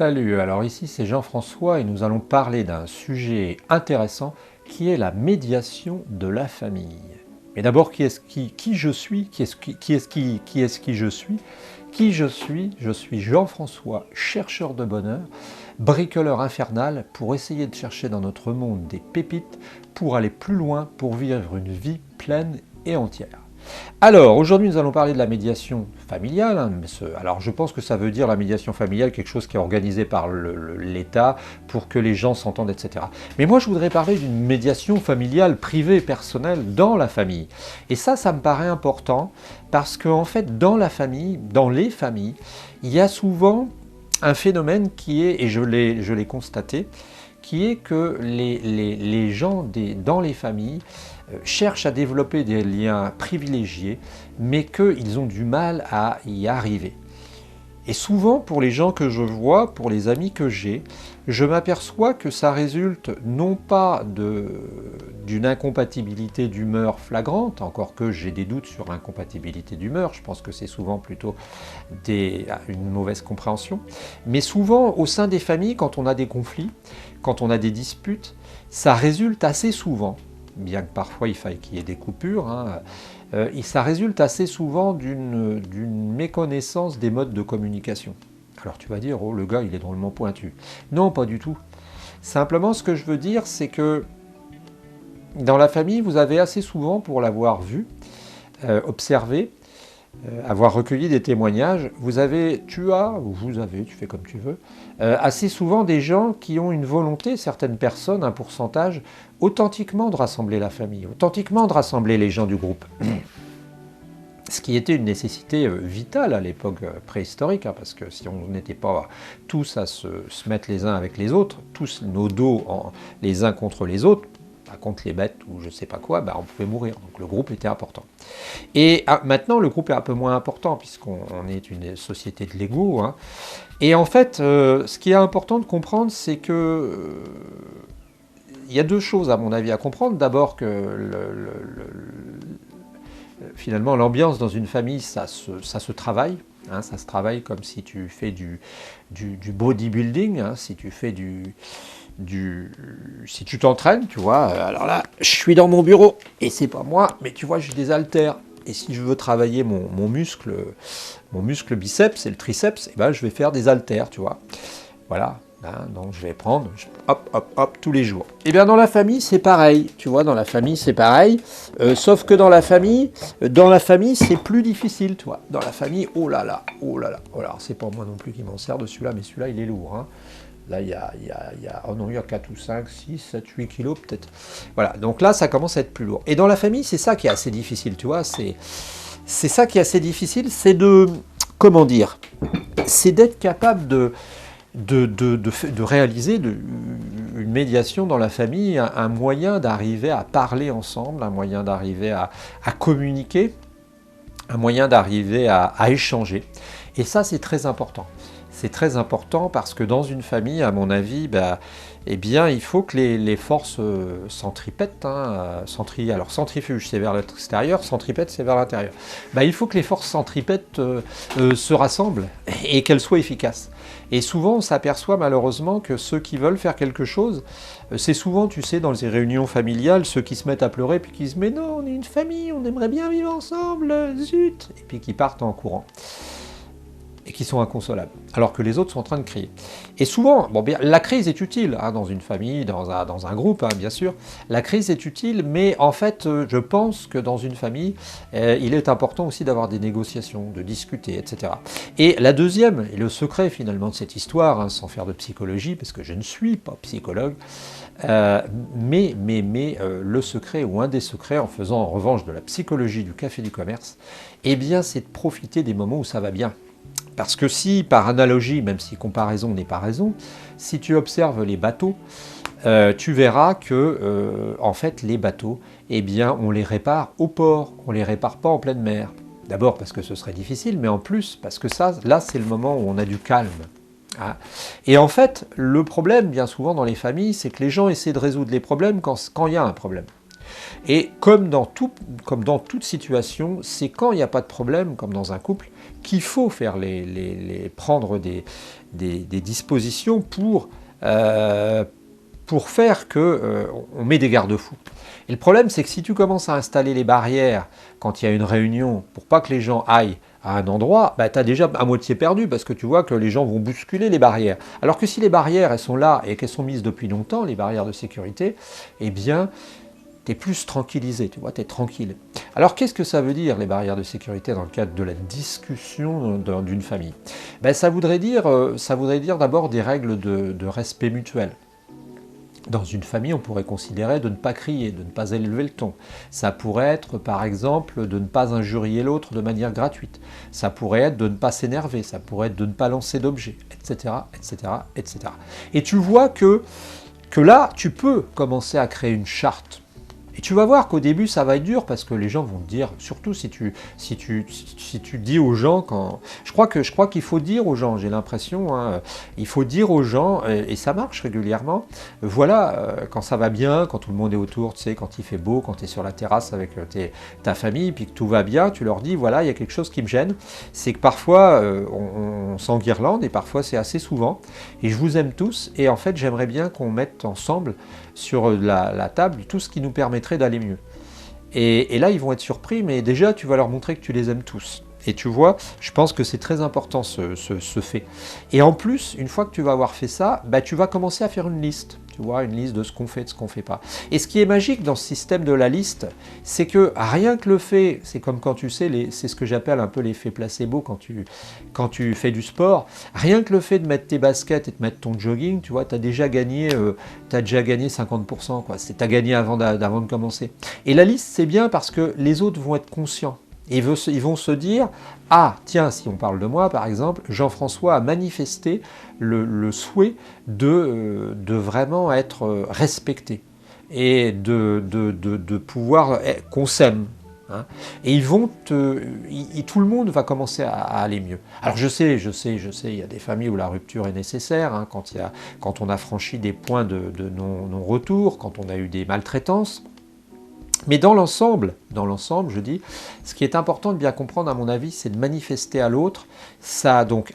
Salut, alors ici c'est Jean-François et nous allons parler d'un sujet intéressant qui est la médiation de la famille. Mais d'abord, qui je suis, qui je suis? Qui je suis? Je suis Jean-François, chercheur de bonheur, bricoleur infernal pour essayer de chercher dans notre monde des pépites pour aller plus loin, pour vivre une vie pleine et entière. Alors, aujourd'hui, nous allons parler de la médiation familiale. Alors, je pense que ça veut dire la médiation familiale, quelque chose qui est organisé par l'État pour que les gens s'entendent, etc. Mais moi, je voudrais parler d'une médiation familiale, privée, personnelle, dans la famille. Et ça me paraît important parce qu'en fait, dans la famille, dans les familles, il y a souvent un phénomène qui est, et je l'ai constaté, qui est que les gens dans les familles cherchent à développer des liens privilégiés, mais qu'ils ont du mal à y arriver. Et souvent, pour les gens que je vois, pour les amis que j'ai, je m'aperçois que ça résulte non pas d'une incompatibilité d'humeur flagrante, encore que j'ai des doutes sur l'incompatibilité d'humeur, je pense que c'est souvent plutôt une mauvaise compréhension, mais souvent au sein des familles, quand on a des conflits, quand on a des disputes, ça résulte assez souvent, bien que parfois il faille qu'il y ait des coupures, et ça résulte assez souvent d'une méconnaissance des modes de communication. Alors tu vas dire, oh le gars il est drôlement pointu. Non, pas du tout. Simplement ce que je veux dire, c'est que dans la famille, vous avez assez souvent, pour l'avoir vu, observé, avoir recueilli des témoignages, tu fais comme tu veux, assez souvent des gens qui ont une volonté, certaines personnes, un pourcentage, authentiquement de rassembler la famille, authentiquement de rassembler les gens du groupe. Ce qui était une nécessité vitale à l'époque préhistorique, parce que si on n'était pas tous à se mettre les uns avec les autres, tous nos dos les uns contre les autres, contre les bêtes ou je sais pas quoi, on pouvait mourir. Donc le groupe était important. Et maintenant, le groupe est un peu moins important puisqu'on est une société de l'ego. Et en fait, ce qui est important de comprendre, c'est que il y a deux choses à mon avis à comprendre. D'abord que finalement l'ambiance dans une famille, ça se travaille. Ça se travaille comme si tu fais du bodybuilding, si tu fais si tu t'entraînes, tu vois, alors là, je suis dans mon bureau, et c'est pas moi, mais tu vois, j'ai des haltères, et si je veux travailler mon muscle biceps et le triceps, je vais faire des haltères, tu vois, voilà, donc je vais prendre, hop, tous les jours. Et bien dans la famille, c'est pareil, tu vois, dans la famille, c'est pareil, sauf que dans la famille, c'est plus difficile, tu vois, dans la famille, oh là là, alors c'est pas moi non plus qui m'en sers de celui-là, mais celui-là, il est lourd, Là, il y a 4 ou 5, 6, 7, 8 kilos peut-être. Voilà, donc là, ça commence à être plus lourd. Et dans la famille, c'est ça qui est assez difficile, tu vois. C'est ça qui est assez difficile, c'est comment dire, c'est d'être capable de réaliser une médiation dans la famille, un moyen d'arriver à parler ensemble, un moyen d'arriver à communiquer, un moyen d'arriver à échanger. Et ça, c'est très important. C'est très important parce que dans une famille, à mon avis, il faut que les forces centripètent. Alors centrifuge, c'est vers l'extérieur, centripète, c'est vers l'intérieur. Il faut que les forces centripètent se rassemblent et qu'elles soient efficaces. Et souvent, on s'aperçoit malheureusement que ceux qui veulent faire quelque chose, c'est souvent, tu sais, dans les réunions familiales, ceux qui se mettent à pleurer puis qui se disent « Mais non, on est une famille, on aimerait bien vivre ensemble, zut !» et puis qui partent en courant. Et qui sont inconsolables, alors que les autres sont en train de crier. Et souvent, la crise est utile, dans une famille, dans un groupe, bien sûr, la crise est utile, mais en fait, je pense que dans une famille, il est important aussi d'avoir des négociations, de discuter, etc. Et la deuxième, et le secret finalement de cette histoire, sans faire de psychologie, parce que je ne suis pas psychologue, mais le secret, ou un des secrets, en faisant en revanche de la psychologie du café du commerce, c'est de profiter des moments où ça va bien. Parce que si, par analogie, même si comparaison n'est pas raison, si tu observes les bateaux, tu verras que, en fait, les bateaux, on les répare au port, on ne les répare pas en pleine mer. D'abord parce que ce serait difficile, mais en plus parce que là, c'est le moment où on a du calme. Et en fait, le problème, bien souvent dans les familles, c'est que les gens essaient de résoudre les problèmes quand il y a un problème. Et comme dans toute situation, c'est quand il n'y a pas de problème, comme dans un couple, qu'il faut faire prendre des dispositions pour faire qu'on met des garde-fous. Et le problème, c'est que si tu commences à installer les barrières quand il y a une réunion, pour pas que les gens aillent à un endroit, bah, tu as déjà à moitié perdu, parce que tu vois que les gens vont bousculer les barrières. Alors que si les barrières, elles sont là et qu'elles sont mises depuis longtemps, les barrières de sécurité, eh bien, tu es plus tranquillisé, tu vois, tu es tranquille. Alors qu'est-ce que ça veut dire, les barrières de sécurité, dans le cadre de la discussion d'une famille? Ben, ça voudrait dire d'abord des règles de respect mutuel. Dans une famille, on pourrait considérer de ne pas crier, de ne pas élever le ton. Ça pourrait être, par exemple, de ne pas injurier l'autre de manière gratuite. Ça pourrait être de ne pas s'énerver, ça pourrait être de ne pas lancer d'objets, etc., etc., etc. Et tu vois que là, tu peux commencer à créer une charte. Et tu vas voir qu'au début, ça va être dur parce que les gens vont te dire, surtout si tu dis aux gens quand... Je crois qu'il faut dire aux gens, j'ai l'impression, hein, il faut dire aux gens, et ça marche régulièrement, voilà, quand ça va bien, quand tout le monde est autour, tu sais, quand il fait beau, quand tu es sur la terrasse avec ta famille, puis que tout va bien, tu leur dis, voilà, il y a quelque chose qui me gêne, c'est que parfois, on s'enguirlande, et parfois c'est assez souvent, et je vous aime tous, et en fait, j'aimerais bien qu'on mette ensemble sur la table tout ce qui nous permettrait d'aller mieux. Et là, ils vont être surpris, mais déjà, tu vas leur montrer que tu les aimes tous. Et tu vois, je pense que c'est très important ce fait. Et en plus, une fois que tu vas avoir fait ça, bah, tu vas commencer à faire une liste. Tu vois, une liste de ce qu'on fait, de ce qu'on ne fait pas. Et ce qui est magique dans ce système de la liste, c'est que rien que le fait, c'est comme quand tu sais, c'est ce que j'appelle un peu l'effet placebo quand tu fais du sport, rien que le fait de mettre tes baskets et de mettre ton jogging, tu vois, tu as déjà gagné 50%. Tu as gagné avant de commencer. Et la liste, c'est bien parce que les autres vont être conscients. Et ils vont se dire, ah tiens, si on parle de moi par exemple, Jean-François a manifesté le souhait de vraiment être respecté et de pouvoir qu'on s'aime. Hein. Et tout le monde va commencer à aller mieux. Alors je sais, il y a des familles où la rupture est nécessaire, hein, quand on a franchi des points de non-retour, quand on a eu des maltraitances. Mais dans l'ensemble, je dis, ce qui est important de bien comprendre, à mon avis, c'est de manifester à l'autre,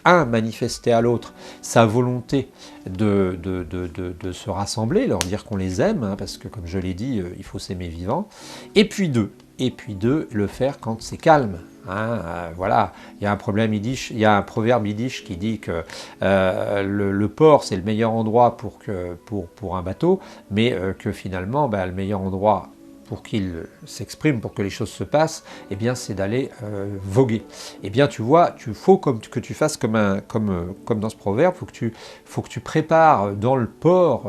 manifester à l'autre sa volonté de se rassembler, leur dire qu'on les aime, hein, parce que comme je l'ai dit, il faut s'aimer vivant, et puis deux, le faire quand c'est calme. Hein, voilà, il y a un proverbe yiddish qui dit que le port c'est le meilleur endroit pour un bateau, mais que finalement le meilleur endroit pour qu'il s'exprime, pour que les choses se passent, eh bien, c'est d'aller voguer. Eh bien, tu vois, faut que tu fasses comme dans ce proverbe, faut que tu prépares dans le port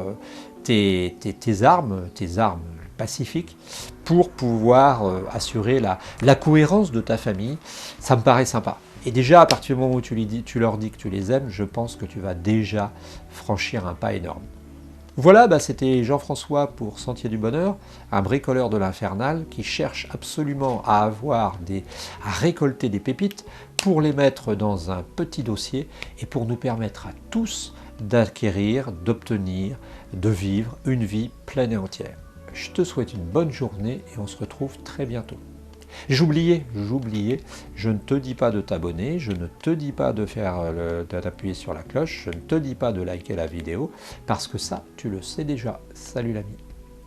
tes armes pacifiques, pour pouvoir assurer la cohérence de ta famille. Ça me paraît sympa. Et déjà, à partir du moment où tu leur dis que tu les aimes, je pense que tu vas déjà franchir un pas énorme. Voilà, c'était Jean-François pour Sentier du Bonheur, un bricoleur de l'Infernal qui cherche absolument à récolter des pépites pour les mettre dans un petit dossier et pour nous permettre à tous d'acquérir, d'obtenir, de vivre une vie pleine et entière. Je te souhaite une bonne journée et on se retrouve très bientôt. J'oubliais, je ne te dis pas de t'abonner, je ne te dis pas d'appuyer sur la cloche, je ne te dis pas de liker la vidéo, parce que ça, tu le sais déjà. Salut l'ami.